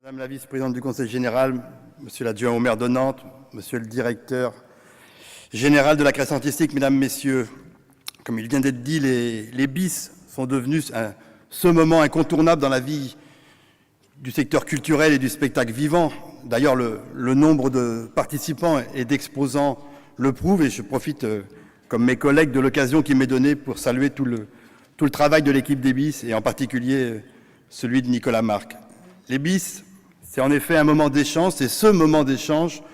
Madame la vice-présidente du Conseil général, monsieur l'adjoint au maire de Nantes, monsieur le directeur général de la création artistique, mesdames, messieurs, comme il vient d'être dit, les bis sont devenus ce moment incontournable dans la vie du secteur culturel et du spectacle vivant. D'ailleurs, le nombre de participants et d'exposants le prouve, et je profite, comme mes collègues, de l'occasion qui m'est donnée pour saluer tout le travail de l'équipe des bis, et en particulier celui de Nicolas Marc. Les bis, c'est en effet un moment d'échange, c'est ce moment d'échange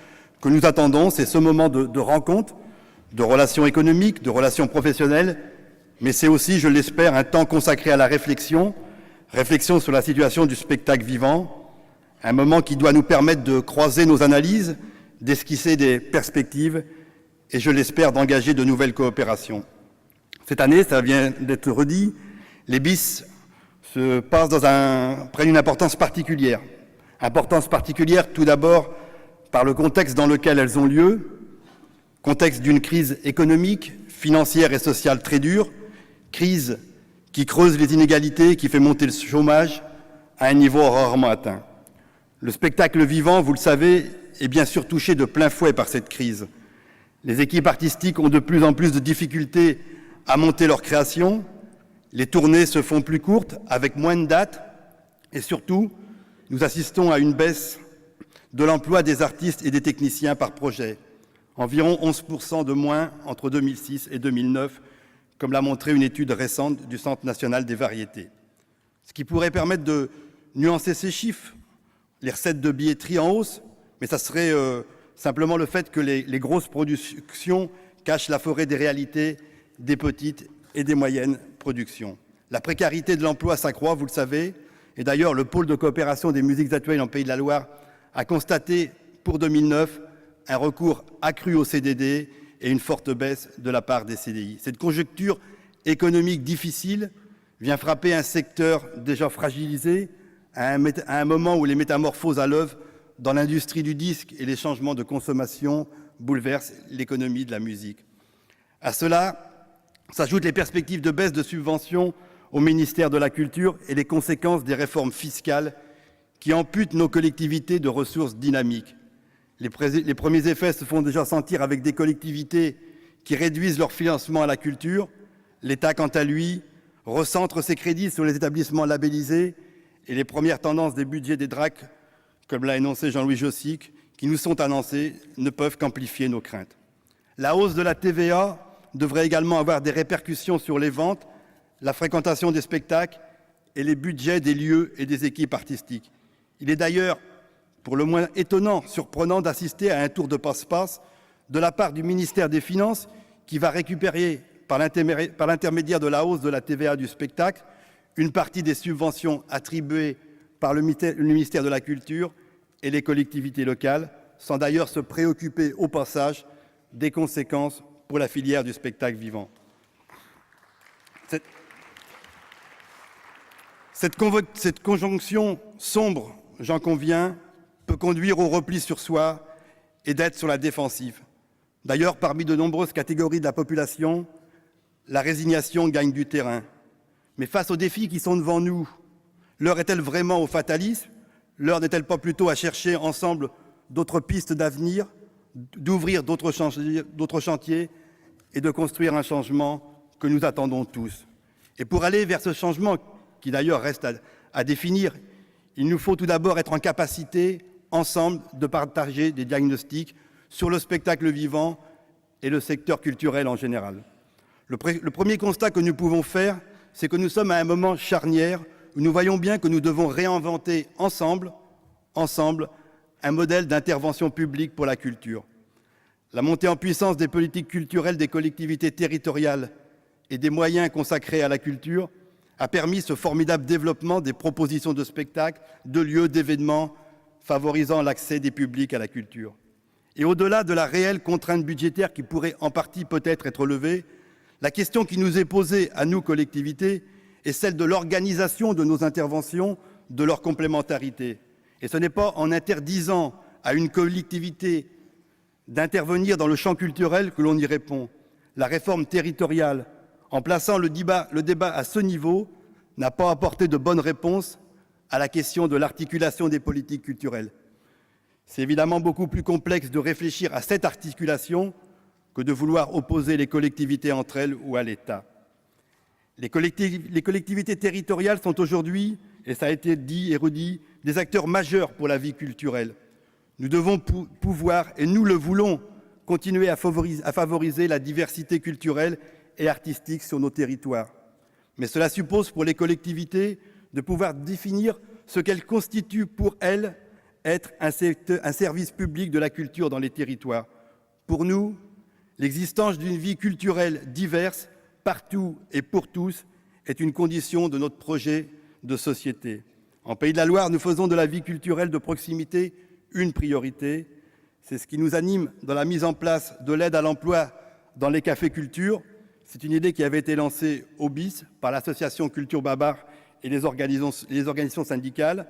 que nous attendons, c'est ce moment de rencontre, de relations économiques, de relations professionnelles, mais c'est aussi, je l'espère, un temps consacré à la réflexion sur la situation du spectacle vivant, un moment qui doit nous permettre de croiser nos analyses, d'esquisser des perspectives et, je l'espère, d'engager de nouvelles coopérations. Cette année, ça vient d'être redit, les bis se passent prennent une importance particulière. Importance particulière tout d'abord par le contexte dans lequel elles ont lieu, contexte d'une crise économique, financière et sociale très dure, crise qui creuse les inégalités, qui fait monter le chômage à un niveau rarement atteint. Le spectacle vivant, vous le savez, est bien sûr touché de plein fouet par cette crise. Les équipes artistiques ont de plus en plus de difficultés à monter leur création, les tournées se font plus courtes, avec moins de dates, et surtout, nous assistons à une baisse de l'emploi des artistes et des techniciens par projet, environ 11% de moins entre 2006 et 2009, comme l'a montré une étude récente du Centre national des variétés. Ce qui pourrait permettre de nuancer ces chiffres, les recettes de billetterie en hausse, mais ça serait simplement le fait que les grosses productions cachent la forêt des réalités des petites et des moyennes productions. La précarité de l'emploi s'accroît, vous le savez, et d'ailleurs le pôle de coopération des musiques actuelles en Pays de la Loire a constaté pour 2009 un recours accru au CDD et une forte baisse de la part des CDI. Cette conjoncture économique difficile vient frapper un secteur déjà fragilisé à un moment où les métamorphoses à l'œuvre dans l'industrie du disque et les changements de consommation bouleversent l'économie de la musique. À cela s'ajoutent les perspectives de baisse de subventions au ministère de la Culture et les conséquences des réformes fiscales qui amputent nos collectivités de ressources dynamiques. Les premiers effets se font déjà sentir avec des collectivités qui réduisent leur financement à la culture. L'État, quant à lui, recentre ses crédits sur les établissements labellisés et les premières tendances des budgets des DRAC, comme l'a énoncé Jean-Louis Jossic, qui nous sont annoncées, ne peuvent qu'amplifier nos craintes. La hausse de la TVA devrait également avoir des répercussions sur les ventes, la fréquentation des spectacles et les budgets des lieux et des équipes artistiques. Il est d'ailleurs pour le moins étonnant, surprenant d'assister à un tour de passe-passe de la part du ministère des Finances qui va récupérer, par l'intermédiaire de la hausse de la TVA du spectacle, une partie des subventions attribuées par le ministère de la Culture et les collectivités locales, sans d'ailleurs se préoccuper au passage des conséquences pour la filière du spectacle vivant. Cette conjonction sombre, j'en conviens, peut conduire au repli sur soi et d'être sur la défensive. D'ailleurs, parmi de nombreuses catégories de la population, la résignation gagne du terrain. Mais face aux défis qui sont devant nous, l'heure est-elle vraiment au fatalisme? L'heure n'est-elle pas plutôt à chercher ensemble d'autres pistes d'avenir, d'ouvrir d'autres chantiers et de construire un changement que nous attendons tous? Et pour aller vers ce changement, qui d'ailleurs reste à définir, il nous faut tout d'abord être en capacité, ensemble, de partager des diagnostics sur le spectacle vivant et le secteur culturel en général. Le premier constat que nous pouvons faire, c'est que nous sommes à un moment charnière où nous voyons bien que nous devons réinventer ensemble, un modèle d'intervention publique pour la culture. La montée en puissance des politiques culturelles des collectivités territoriales et des moyens consacrés à la culture a permis ce formidable développement des propositions de spectacles, de lieux, d'événements, favorisant l'accès des publics à la culture. Et au-delà de la réelle contrainte budgétaire qui pourrait en partie peut-être être levée, la question qui nous est posée à nous, collectivités, est celle de l'organisation de nos interventions, de leur complémentarité. Et ce n'est pas en interdisant à une collectivité d'intervenir dans le champ culturel que l'on y répond. La réforme territoriale, en plaçant le débat à ce niveau, n'a pas apporté de bonnes réponses à la question de l'articulation des politiques culturelles. C'est évidemment beaucoup plus complexe de réfléchir à cette articulation que de vouloir opposer les collectivités entre elles ou à l'État. Les collectivités territoriales sont aujourd'hui, et ça a été dit et redit, des acteurs majeurs pour la vie culturelle. Nous devons pouvoir, et nous le voulons, continuer à favoriser la diversité culturelle et artistique sur nos territoires. Mais cela suppose pour les collectivités de pouvoir définir ce qu'elles constituent pour elles être un service public de la culture dans les territoires. Pour nous, l'existence d'une vie culturelle diverse, partout et pour tous, est une condition de notre projet de société. En Pays de la Loire, nous faisons de la vie culturelle de proximité une priorité. C'est ce qui nous anime dans la mise en place de l'aide à l'emploi dans les cafés culture. C'est une idée qui avait été lancée au BIS par l'association Culture Babar et les organisations syndicales,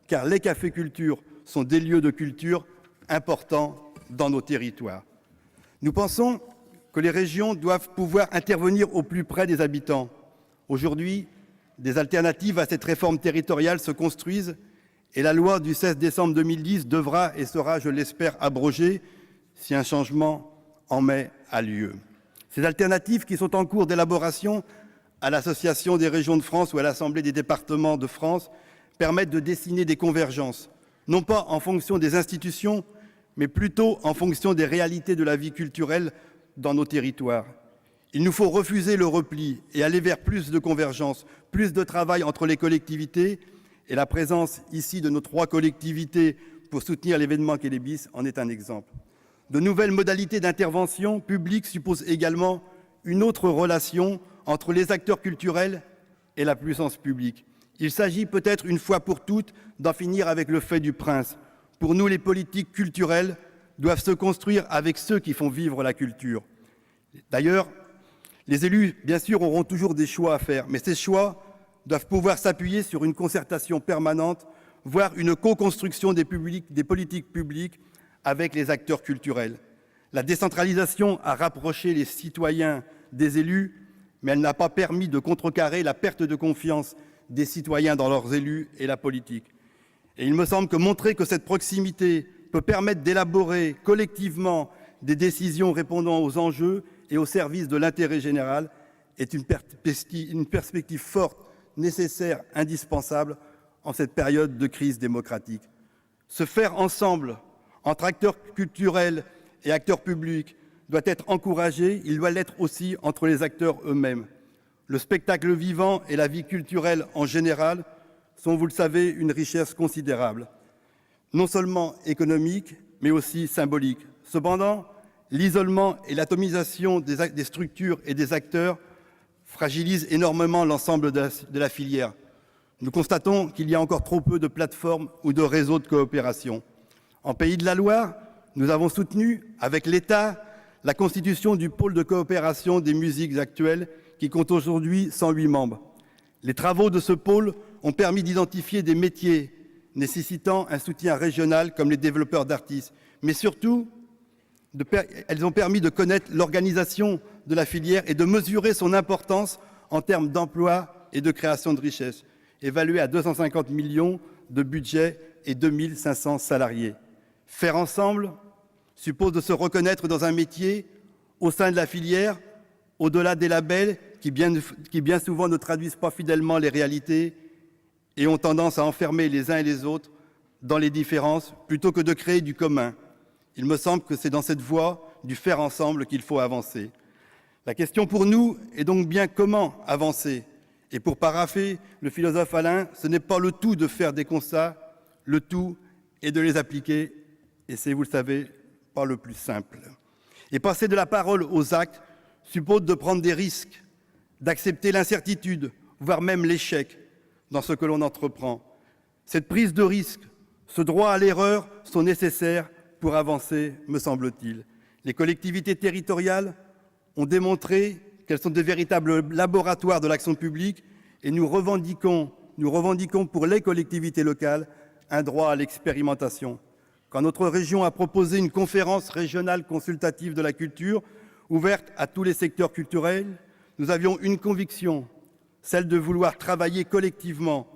car les cafés culture sont des lieux de culture importants dans nos territoires. Nous pensons que les régions doivent pouvoir intervenir au plus près des habitants. Aujourd'hui, des alternatives à cette réforme territoriale se construisent et la loi du 16 décembre 2010 devra et sera, je l'espère, abrogée si un changement en mai a lieu. Ces alternatives qui sont en cours d'élaboration à l'Association des régions de France ou à l'Assemblée des départements de France permettent de dessiner des convergences, non pas en fonction des institutions, mais plutôt en fonction des réalités de la vie culturelle dans nos territoires. Il nous faut refuser le repli et aller vers plus de convergence, plus de travail entre les collectivités, et la présence ici de nos 3 collectivités pour soutenir l'événement qu'est les BIS en est un exemple. De nouvelles modalités d'intervention publique supposent également une autre relation entre les acteurs culturels et la puissance publique. Il s'agit peut-être une fois pour toutes d'en finir avec le fait du prince. Pour nous, les politiques culturelles doivent se construire avec ceux qui font vivre la culture. D'ailleurs, les élus, bien sûr, auront toujours des choix à faire, mais ces choix doivent pouvoir s'appuyer sur une concertation permanente, voire une co-construction des politiques publiques avec les acteurs culturels. La décentralisation a rapproché les citoyens des élus, mais elle n'a pas permis de contrecarrer la perte de confiance des citoyens dans leurs élus et la politique. Et il me semble que montrer que cette proximité peut permettre d'élaborer collectivement des décisions répondant aux enjeux et au service de l'intérêt général est une perspective forte, nécessaire, indispensable en cette période de crise démocratique. Se faire ensemble entre acteurs culturels et acteurs publics doit être encouragé, il doit l'être aussi entre les acteurs eux-mêmes. Le spectacle vivant et la vie culturelle en général sont, vous le savez, une richesse considérable, non seulement économique, mais aussi symbolique. Cependant, l'isolement et l'atomisation des structures et des acteurs fragilisent énormément l'ensemble de la filière. Nous constatons qu'il y a encore trop peu de plateformes ou de réseaux de coopération. En Pays de la Loire, nous avons soutenu, avec l'État, la constitution du pôle de coopération des musiques actuelles qui compte aujourd'hui 108 membres. Les travaux de ce pôle ont permis d'identifier des métiers nécessitant un soutien régional comme les développeurs d'artistes, mais surtout, elles ont permis de connaître l'organisation de la filière et de mesurer son importance en termes d'emploi et de création de richesses, évaluée à 250 millions de budget et 2500 salariés. Faire ensemble suppose de se reconnaître dans un métier au sein de la filière, au-delà des labels qui bien souvent ne traduisent pas fidèlement les réalités et ont tendance à enfermer les uns et les autres dans les différences plutôt que de créer du commun. Il me semble que c'est dans cette voie du faire ensemble qu'il faut avancer. La question pour nous est donc bien comment avancer. Et pour parapher le philosophe Alain, ce n'est pas le tout de faire des constats, le tout est de les appliquer, et c'est, vous le savez, pas le plus simple. Et passer de la parole aux actes suppose de prendre des risques, d'accepter l'incertitude, voire même l'échec dans ce que l'on entreprend. Cette prise de risque, ce droit à l'erreur sont nécessaires pour avancer, me semble-t-il. Les collectivités territoriales ont démontré qu'elles sont de véritables laboratoires de l'action publique et nous revendiquons pour les collectivités locales un droit à l'expérimentation. Quand notre région a proposé une conférence régionale consultative de la culture ouverte à tous les secteurs culturels, nous avions une conviction, celle de vouloir travailler collectivement,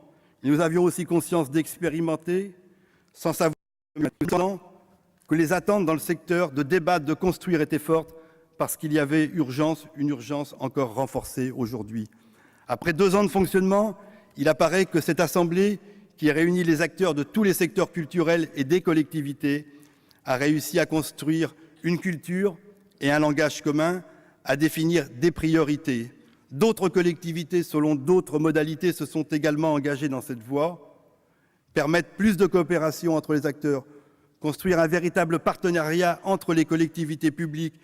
Et nous avions aussi conscience d'expérimenter, sans savoir que les attentes dans le secteur de débattre, de construire étaient fortes, parce qu'il y avait urgence, une urgence encore renforcée aujourd'hui. Après 2 ans de fonctionnement, il apparaît que cette Assemblée, qui réunit les acteurs de tous les secteurs culturels et des collectivités, a réussi à construire une culture et un langage commun, à définir des priorités. D'autres collectivités, selon d'autres modalités, se sont également engagées dans cette voie. Permettre plus de coopération entre les acteurs, construire un véritable partenariat entre les collectivités publiques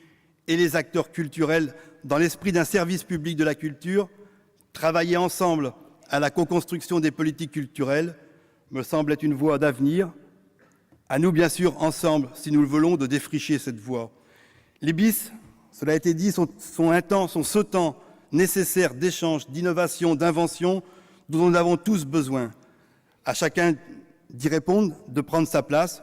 et les acteurs culturels dans l'esprit d'un service public de la culture, travailler ensemble à la co-construction des politiques culturelles, me semble être une voie d'avenir. À nous, bien sûr, ensemble, si nous le voulons, de défricher cette voie. Les BIS, cela a été dit, sont ce temps nécessaire d'échange, d'innovation, d'invention dont nous avons tous besoin. À chacun d'y répondre, de prendre sa place.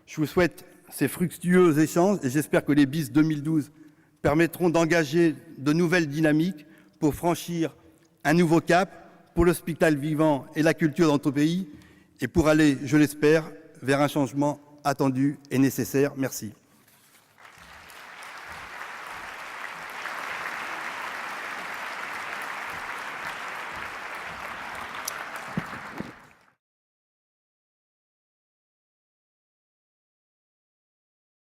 Je vous souhaite ces fructueux échanges et j'espère que les BIS 2012 permettront d'engager de nouvelles dynamiques pour franchir un nouveau cap pour le spectacle vivant et la culture dans notre pays et pour aller, je l'espère, vers un changement attendu et nécessaire. Merci.